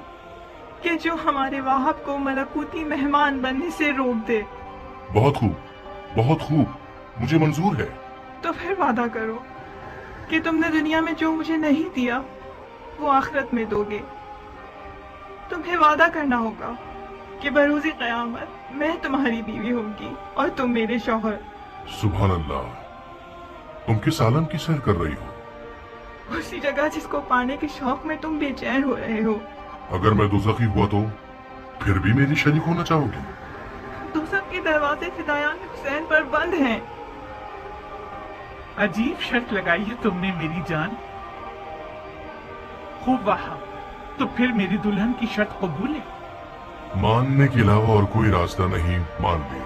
कि जो हमारे वहाब को मलकूती मेहमान बनने से रोक दे। बहुत खूब, बहुत खूब, मुझे मंजूर है। तो फिर वादा करो कि तुमने दुनिया में जो मुझे नहीं दिया वो आखिरत में दोगे। तुम्हें वादा करना होगा कि बरोज़े क़यामत मैं तुम्हारी बीवी होंगी और तुम मेरे शौहर। सुभान अल्लाह, तुम किस आलम की सैर कर रही हो? उसी जगह जिसको पाने के शौक में तुम बेचैन हो रहे हो। अगर मैं दुज़खी हुआ तो फिर भी मेरी शरीक होना चाहोगी? दुज़ख के दरवाजे फिदायान हुसैन पर बंद हैं। अजीब शर्त लगाई है तुमने मेरी जान। खूब वहाब, तो फिर मेरी दुल्हन की शर्त कबूल है? मानने के अलावा और कोई रास्ता नहीं, मान ली।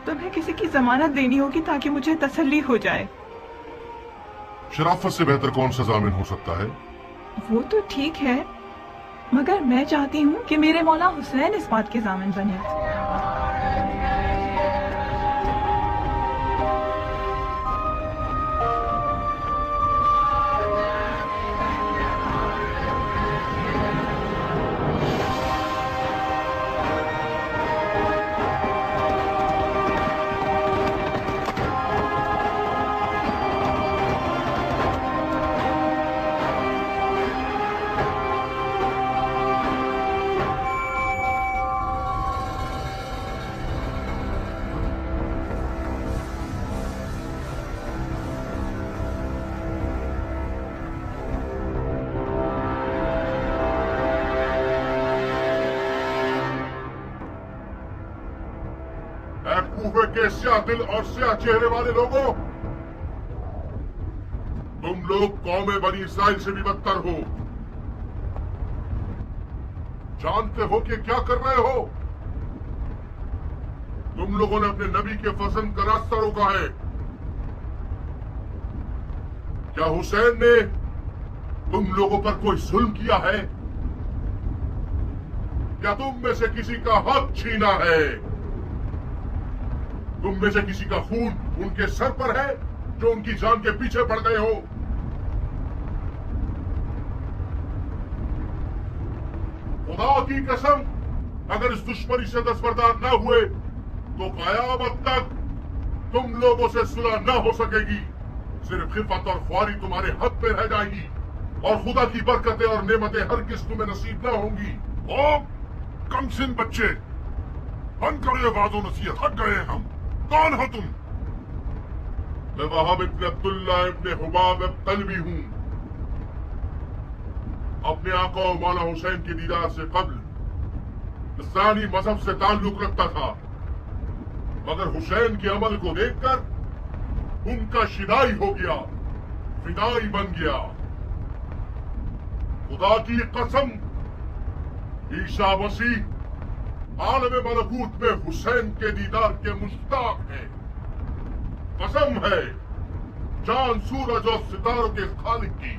तुम्हें किसी की जमानत देनी होगी ताकि मुझे तसल्ली हो जाए। शराफत से बेहतर कौन सा जामिन हो सकता है? वो तो ठीक है, मगर मैं चाहती हूँ कि मेरे मौला हुसैन इस बात के जामिन बने। कूफे के स्याह दिल और स्याह चेहरे वाले लोगों, तुम लोग कौम बनी इसराइल से भी बदतर हो। जानते हो कि क्या कर रहे हो? तुम लोगों ने अपने नबी के फजल का रास्ता रोका है। क्या हुसैन ने तुम लोगों पर कोई जुल्म किया है? क्या तुम में से किसी का हक छीना है? तुम में से किसी का खून उनके सर पर है जो उनकी जान के पीछे पड़ गए हो? खुदा की कसम, अगर इस दुश्मनी से दस्तबरदार न हुए तो कयामत तक तुम लोगों से सुलह न हो सकेगी। सिर्फ खिफत और ख्वारी तुम्हारे हक पे रह जाएगी और खुदा की बरकतें और नेमतें हर किस्त तुम्हें नसीब न होंगी। ओ कमसिन बच्चे, बंद करो ये वाज़ो नसीहत, थक गए हम। कौन हो तुम? मैं वहाब इब्न अब्दुल्लाह इब्न हुबाब तलबी हूं। अपने आका और मौला हुसैन के दीदार से कब्ल इस्लामी मजहब से ताल्लुक रखता था, मगर हुसैन के अमल को देखकर उनका शिदाई हो गया, फिदाई बन गया। खुदा की कसम, ईसा मसीह आलम मलकूत में हुसैन के दीदार के मुश्ताक हैं। कसम है चांद सूरज और सितारों के खालिक की।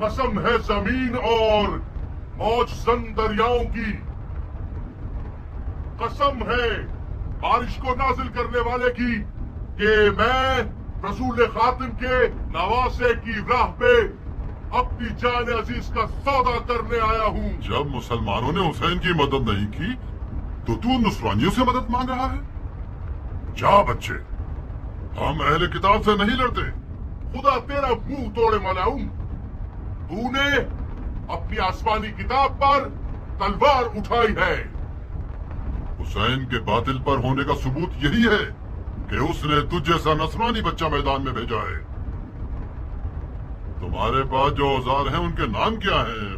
कसम है जमीन और मौजजन दरियाओं की। कसम है बारिश को नाजिल करने वाले की कि मैं रसूल खातिम के नवासे की राह पे अपनी जान अजीज का सौदा करने आया हूँ। जब मुसलमानों ने हुसैन की मदद नहीं की तो तू नुसरानियों से मदद मांग रहा है? जा बच्चे, हम अहले किताब से नहीं लड़ते। खुदा तेरा मुंह तोड़े मनाऊं। तूने अपनी आसमानी किताब पर तलवार उठाई है। हुसैन के बातिल पर होने का सबूत यही है कि उसने तुझ जैसा नसरानी बच्चा मैदान में भेजा है। तुम्हारे पास जो औजार हैं उनके नाम क्या हैं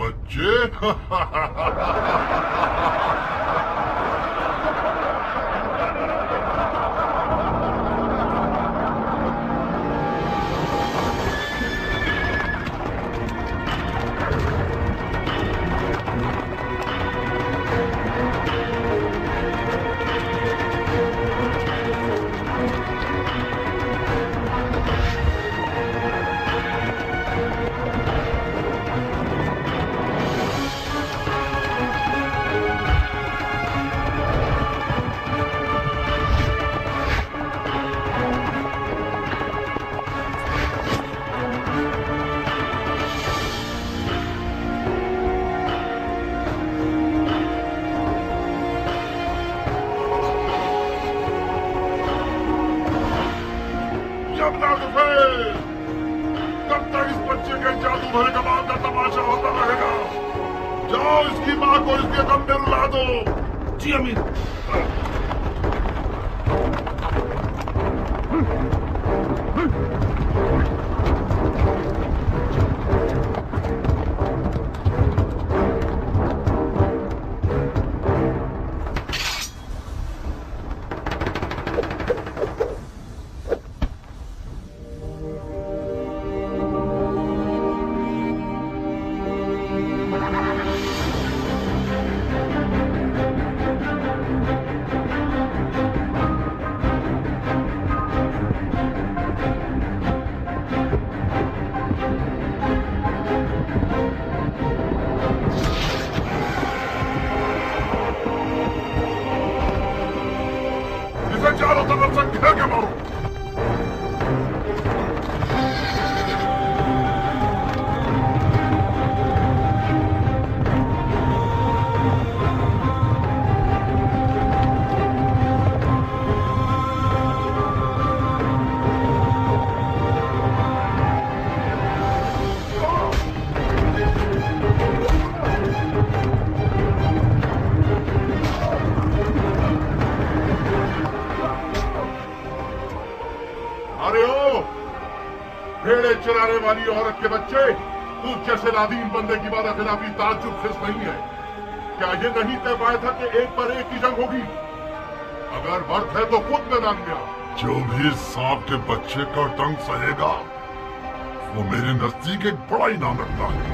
बच्चे? कब तक इस बच्चे के जादू भरे कमाल का तमाशा होता रहेगा? जाओ इसकी माँ को इसके दम में रुला दो। जी अमीर। चारों तरफ से घेर के मारो। भेड़े चराने वाली औरत के बच्चे, तू जैसे नादीन बंदे की वादा खिलाफी ताज्जुब खिस नहीं है। क्या ये नहीं तय पाया था कि एक पर एक की जंग होगी? अगर वर्थ है तो खुद मैदान में आ। जो भी सांप के बच्चे का डंक सहेगा वो मेरे नजदीक एक बड़ा इनाम रखता है।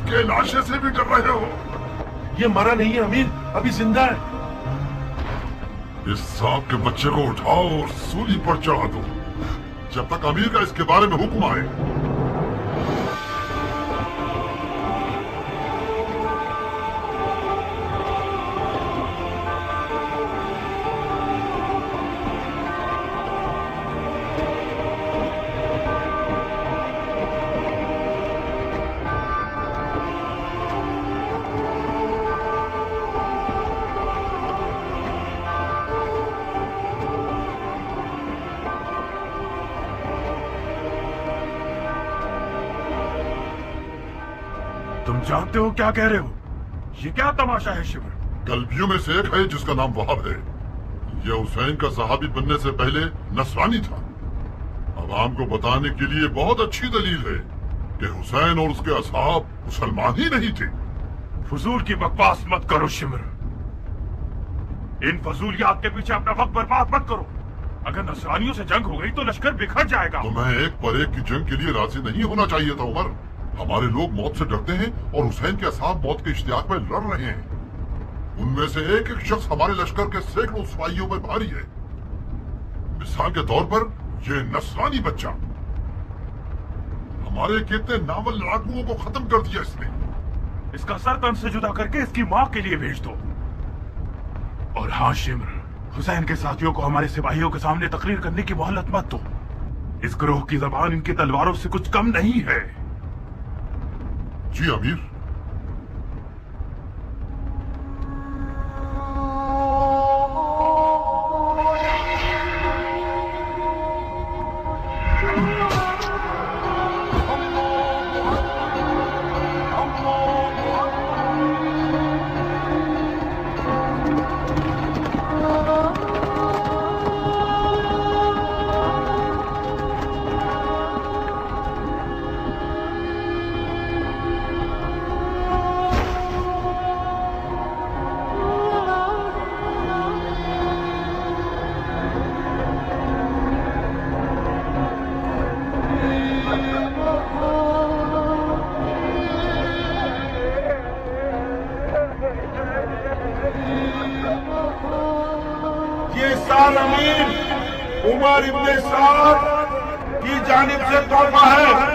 इसके लाशे से भी डर रहे हो? ये मरा नहीं है अमीर, अभी जिंदा है। इस सांप के बच्चे को उठाओ और सूली पर चढ़ा दो, जब तक अमीर का इसके बारे में हुक्म आए। तुम जानते हो क्या कह रहे हो? ये क्या तमाशा है शिवर? कल्बियों में से एक है जिसका नाम वहाब है। यह हुसैन का सहाबी बनने से पहले नसरानी था। अवाम को बताने के लिए बहुत अच्छी दलील है कि हुसैन और उसके असहाब मुसलमान ही नहीं थे। फजूल की बकवास मत करो शिवर। इन फजूलियात के पीछे अपना वक्त बर्बाद मत करो। अगर नसरानियों से जंग हो गई तो लश्कर बिखर जाएगा। तुम्हें एक पर एक की जंग के लिए राजी नहीं होना चाहिए था उमर। हमारे लोग मौत से डरते हैं और हुसैन के असहाब मौत के इश्तियाक में लड़ रहे हैं। उनमें से एक एक शख्स हमारे लश्कर के सैकड़ों सिपाहियों में भारी है। मिसाल के तौर पर ये नसरानी बच्चा हमारे कितने नावल लड़ाकुओं को खत्म कर दिया इसने। इसका सर तन से जुदा करके इसकी माँ के लिए भेज दो। और हाँ शिमर, हुसैन के साथियों को हमारे सिपाहियों के सामने तकरीर करने की मोहलत मत दो। इस ग्रोह की जबान इनकी तलवारों से कुछ कम नहीं है। जी अमीर। उमर इब्ने साद की जानिब से तोहफा है।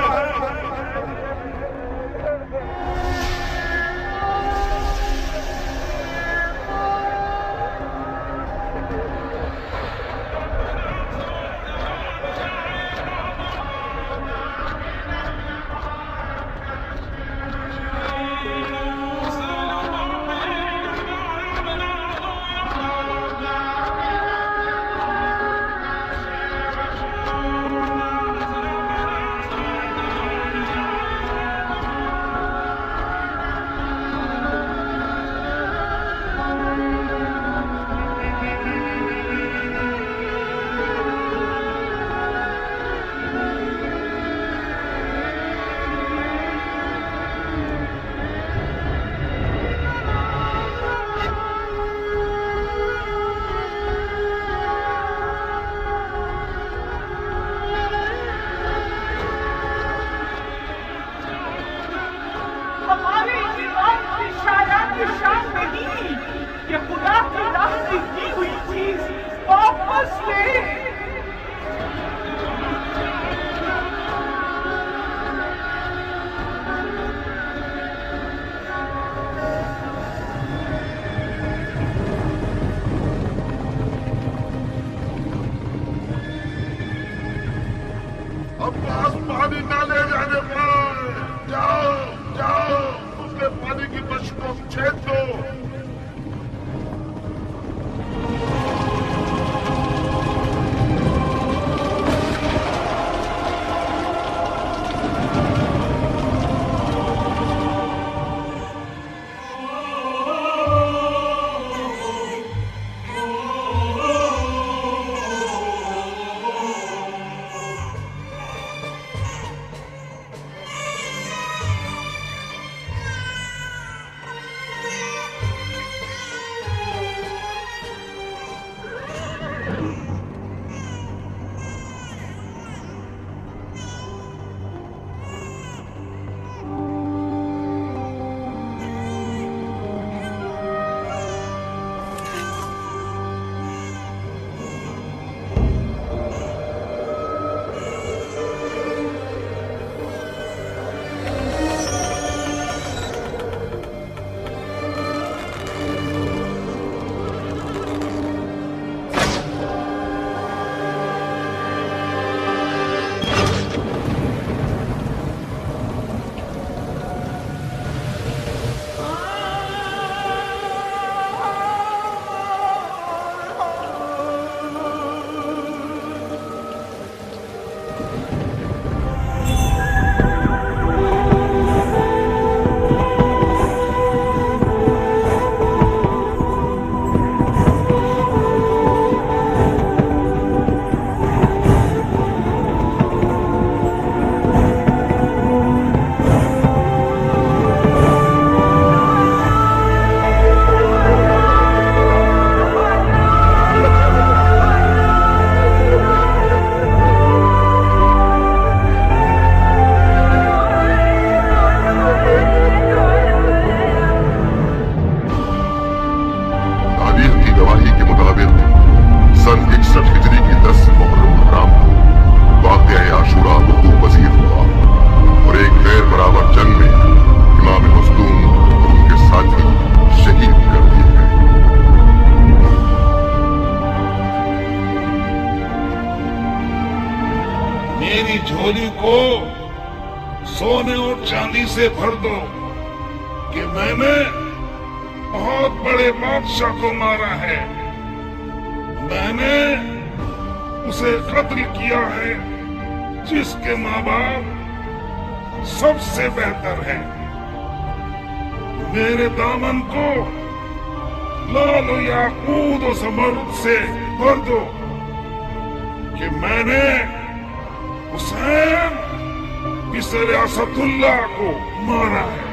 अब्बास पानी ना ले जाने पाए। जाओ जाओ, उसके पानी की बश को छेद दो। मेरी झोली को सोने और चांदी से भर दो कि मैंने बहुत बड़े बादशाह को मारा है। मैंने उसे कत्ल किया है जिसके माँ बाप सबसे बेहतर है। मेरे दामन को लाल याकूत और ज़मरुद से भर दो कि मैंने हुसैन बिसर असदुल्लाह को मारा है।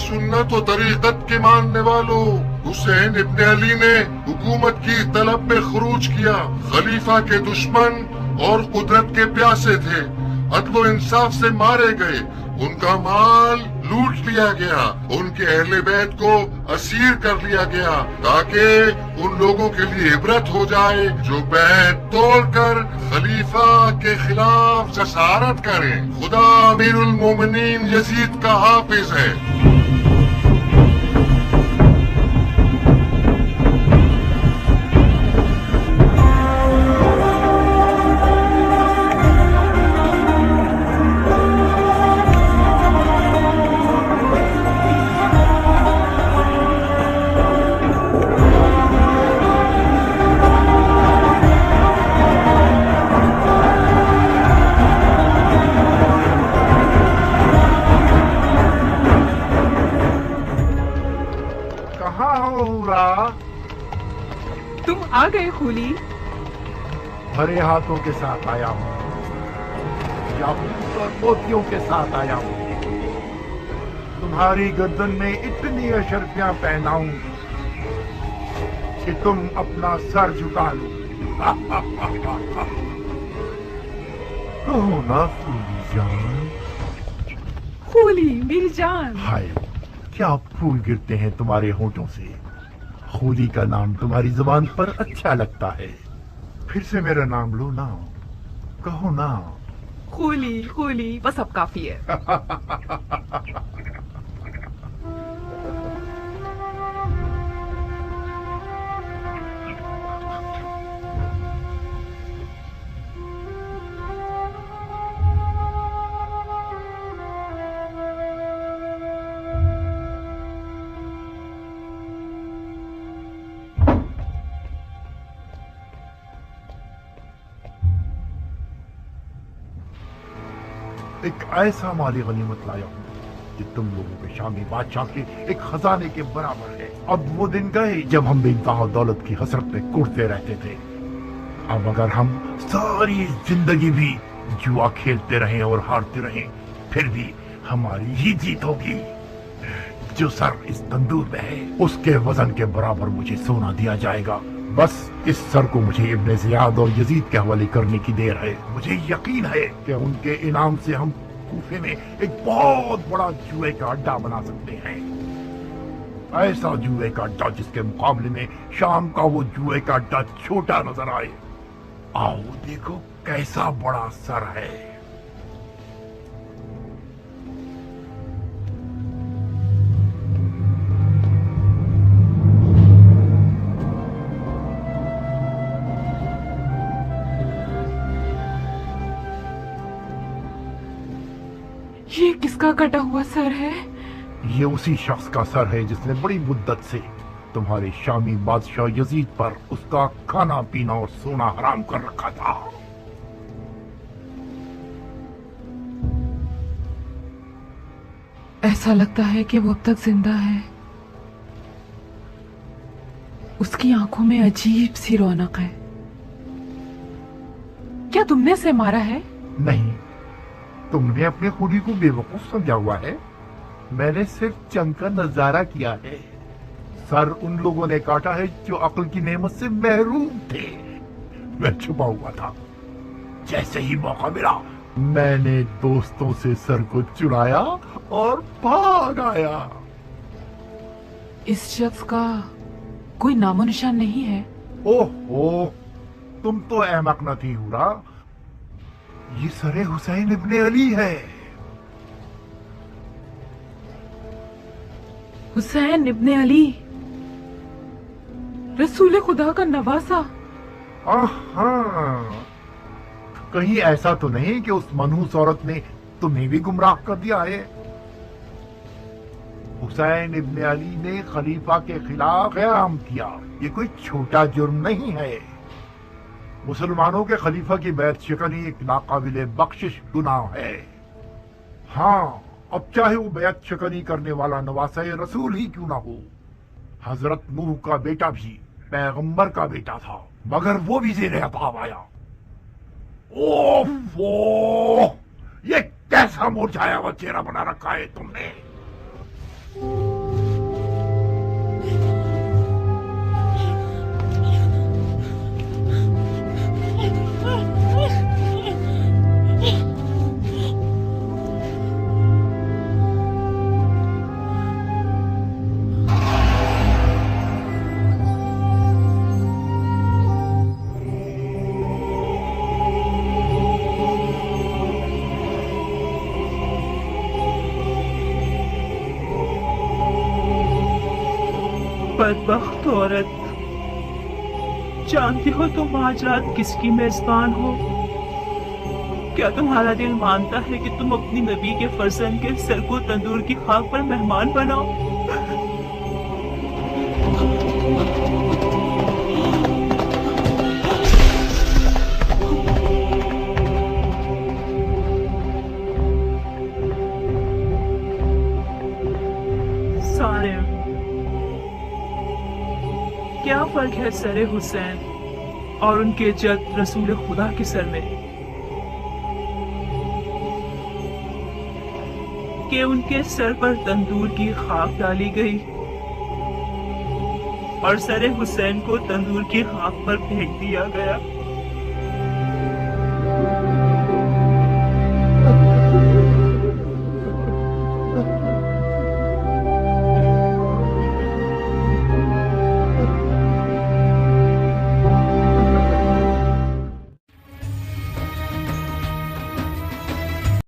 सुन्नत और तरीकत के मानने वालों, हुसैन इब्न अली ने हुकूमत की तलब में खरूज किया। खलीफा के दुश्मन और कुदरत के प्यासे थे, अदलो इंसाफ से मारे गए, उनका माल लूट लिया गया, उनके अहले बैत को असीर कर लिया गया ताकि उन लोगों के लिए इबरत हो जाए जो बैत तोड़कर खलीफा के खिलाफ जसारत करें। खुदा अमीरुल मोमिनीन यजीद का हाफिज है। तुम आ गए खूली? भरे हाथों के साथ आया हूँ, याकूत और मोतियों के साथ आया हूँ। तुम्हारी गर्दन में इतनी अशर्फियां पहनाऊं कि तुम अपना सर झुका लो। कहो ना फूली जान। खूली मेरी जान। हाय, क्या फूल गिरते हैं तुम्हारे होठों से। खूली का नाम तुम्हारी जुबान पर अच्छा लगता है। फिर से मेरा नाम लो ना, कहो ना। खूली खूली, बस अब काफी है। एक ऐसा माली गनीमत लाया हूँ कि तुम लोगों के शामी बादशाह के एक खजाने के बराबर है। अब वो दिन गए जब हम बेइंतहा दौलत की हसरत में कूदते रहते थे। अब अगर हम सारी जिंदगी भी जुआ खेलते रहें और हारते रहें, फिर भी हमारी ही जीत होगी। जो सर इस तंदूर में है, उसके वजन के बराबर मुझे सोना दिया जाएगा। बस इस सर को मुझे इब्ने ज़ियाद और यजीद के हवाले करने की देर है। मुझे यकीन है कि उनके इनाम से हम कूफे में एक बहुत बड़ा जुए का अड्डा बना सकते हैं। ऐसा जुए का अड्डा जिसके मुकाबले में शाम का वो जुए का अड्डा छोटा नजर आए। आओ देखो कैसा बड़ा सर है। ये किसका कटा हुआ सर है? ये उसी शख्स का सर है जिसने बड़ी मुद्दत से तुम्हारे शामी बादशाह यजीद पर उसका खाना पीना और सोना हराम कर रखा था। ऐसा लगता है कि वो अब तक जिंदा है। उसकी आंखों में अजीब सी रौनक है। क्या तुमने इसे मारा है? नहीं, तुमने अपने खुदी को बेवकूफ समझा हुआ है। मैंने सिर्फ जंग का नजारा किया है। सर उन लोगों ने काटा है जो अक्ल की नेमत से महरूम थे। मैं छुपा हुआ था। जैसे ही मौका मिला मैंने दोस्तों से सर को चुराया और भाग आया। इस शख्स का कोई नामो निशान नहीं है? ओह, तुम तो अहमक न थी हुरा। ये सरे हुसैन इब्ने अली है। हुसैन इब्ने अली, रसूल खुदा का नवासा। कहीं ऐसा तो नहीं कि उस मनहूस औरत ने तुम्हें भी गुमराह कर दिया है? हुसैन इब्ने अली ने खलीफा के खिलाफ क़याम किया। ये कोई छोटा जुर्म नहीं है। मुसलमानों के खलीफा की बैत शिकनी एक नाकाबिले बख्शिश गुनाह है। हाँ, अब चाहे वो बैत शिकनी करने वाला नवासा रसूल ही क्यों ना हो। हजरत नूह का बेटा भी पैगंबर का बेटा था, मगर वो भी ज़ेरे अताब आया। ओफो, ये कैसा मुरझाया हुआ चेहरा बना रखा है तुमने। बदबख्त औरत, जानती हो तुम आज रात किसकी मेजबान हो? क्या तुम्हारा दिल मानता है कि तुम अपनी नबी के फर्जंद के सर को तंदूर की खाक पर मेहमान बनाओ? क्या फर्क है सरे हुसैन और उनके जद रसूल खुदा के सर में कि उनके सर पर तंदूर की खाक डाली गई और सरे हुसैन को तंदूर की खाक पर फेंक दिया गया।